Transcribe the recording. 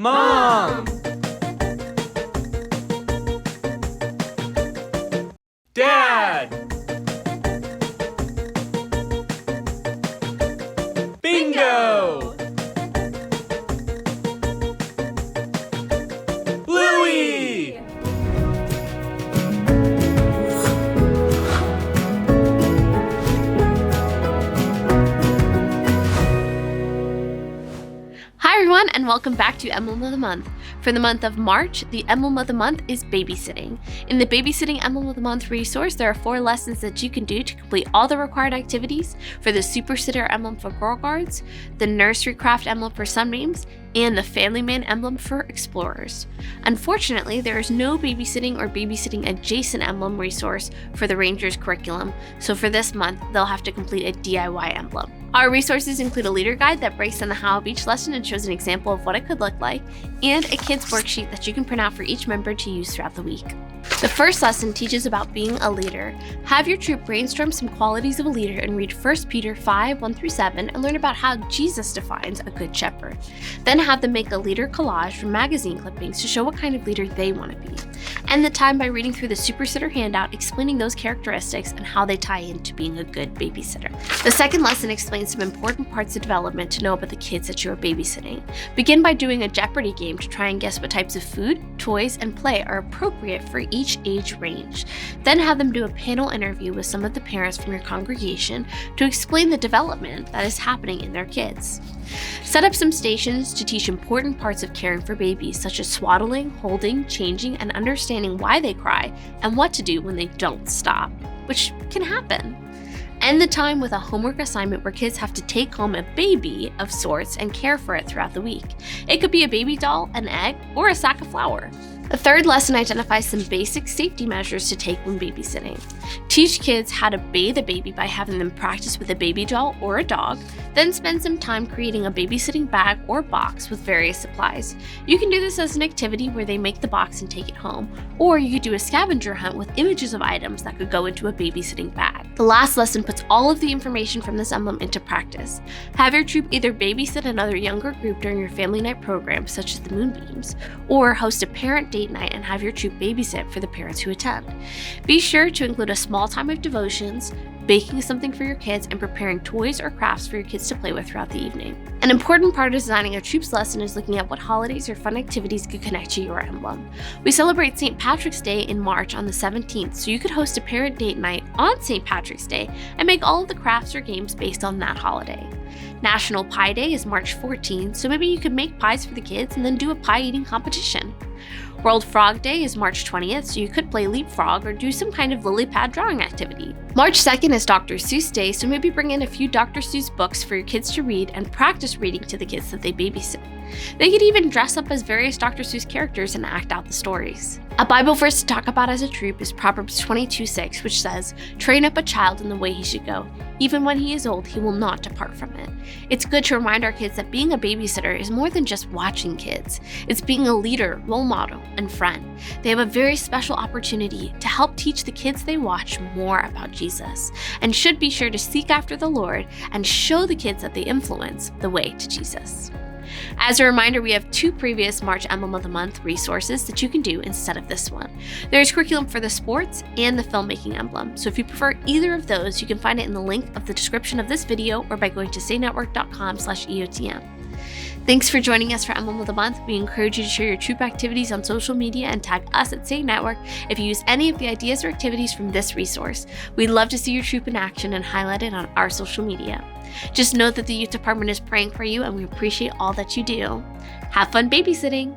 Mom! Dad! Bingo! Bluey! Hi everyone, and welcome back to Emblem of the Month. For the month of March, the Emblem of the Month is babysitting. In the Babysitting Emblem of the Month resource, there are 4 lessons that you can do to complete all the required activities for the Super Sitter Emblem for Girl Guards, the Nurserycraft Emblem for Sunbeams, and the Family Man Emblem for Explorers. Unfortunately, there is no babysitting or babysitting adjacent emblem resource for the Rangers curriculum, so for this month, they'll have to complete a DIY emblem. Our resources include a leader guide that breaks down the how of each lesson and shows an example of what it could look like, and a kid's worksheet that you can print out for each member to use throughout the week. The first lesson teaches about being a leader. Have your troop brainstorm some qualities of a leader and read 1 Peter 5, 1-7 and learn about how Jesus defines a good shepherd. Then have them make a leader collage from magazine clippings to show what kind of leader they want to be. End the time by reading through the Super Sitter handout explaining those characteristics and how they tie into being a good babysitter. The second lesson explains some important parts of development to know about the kids that you are babysitting. Begin by doing a Jeopardy game to try and guess what types of food, toys, and play are appropriate for each age range. Then have them do a panel interview with some of the parents from your congregation to explain the development that is happening in their kids. Set up some stations to teach important parts of caring for babies, such as swaddling, holding, changing, and understanding why they cry and what to do when they don't stop, which can happen. End the time with a homework assignment where kids have to take home a baby of sorts and care for it throughout the week. It could be a baby doll, an egg, or a sack of flour. The third lesson identifies some basic safety measures to take when babysitting. Teach kids how to bathe a baby by having them practice with a baby doll or a dog, then spend some time creating a babysitting bag or box with various supplies. You can do this as an activity where they make the box and take it home, or you could do a scavenger hunt with images of items that could go into a babysitting bag. The last lesson puts all of the information from this emblem into practice. Have your troop either babysit another younger group during your family night program, such as the Moonbeams, or host a parent date night and have your troop babysit for the parents who attend. Be sure to include a small time of devotions, baking something for your kids, and preparing toys or crafts for your kids to play with throughout the evening. An important part of designing a troop's lesson is looking at what holidays or fun activities could connect to your emblem. We celebrate St. Patrick's Day in March on the 17th, so you could host a parent date night on St. Patrick's Day and make all of the crafts or games based on that holiday. National Pie Day is March 14th, so maybe you could make pies for the kids and then do a pie eating competition. World Frog Day is March 20th, so you could play leapfrog or do some kind of lily pad drawing activity. March 2nd is Dr. Seuss Day, so maybe bring in a few Dr. Seuss books for your kids to read and practice reading to the kids that they babysit. They could even dress up as various Dr. Seuss characters and act out the stories. A Bible verse to talk about as a troop is Proverbs 22:6, which says, "Train up a child in the way he should go. Even when he is old, he will not depart from it." It's good to remind our kids that being a babysitter is more than just watching kids. It's being a leader, role model, and friend. They have a very special opportunity to help teach the kids they watch more about Jesus, and should be sure to seek after the Lord and show the kids that they influence the way to Jesus. As a reminder, we have 2 previous March Emblem of the Month resources that you can do instead of this one. There's curriculum for the sports and the filmmaking emblem, so if you prefer either of those, you can find it in the link of the description of this video or by going to saynetwork.com/EOTM. Thanks for joining us for Emblem of the Month. We encourage you to share your troop activities on social media and tag us at Say Network if you use any of the ideas or activities from this resource. We'd love to see your troop in action and highlight it on our social media. Just know that the youth department is praying for you and we appreciate all that you do. Have fun babysitting!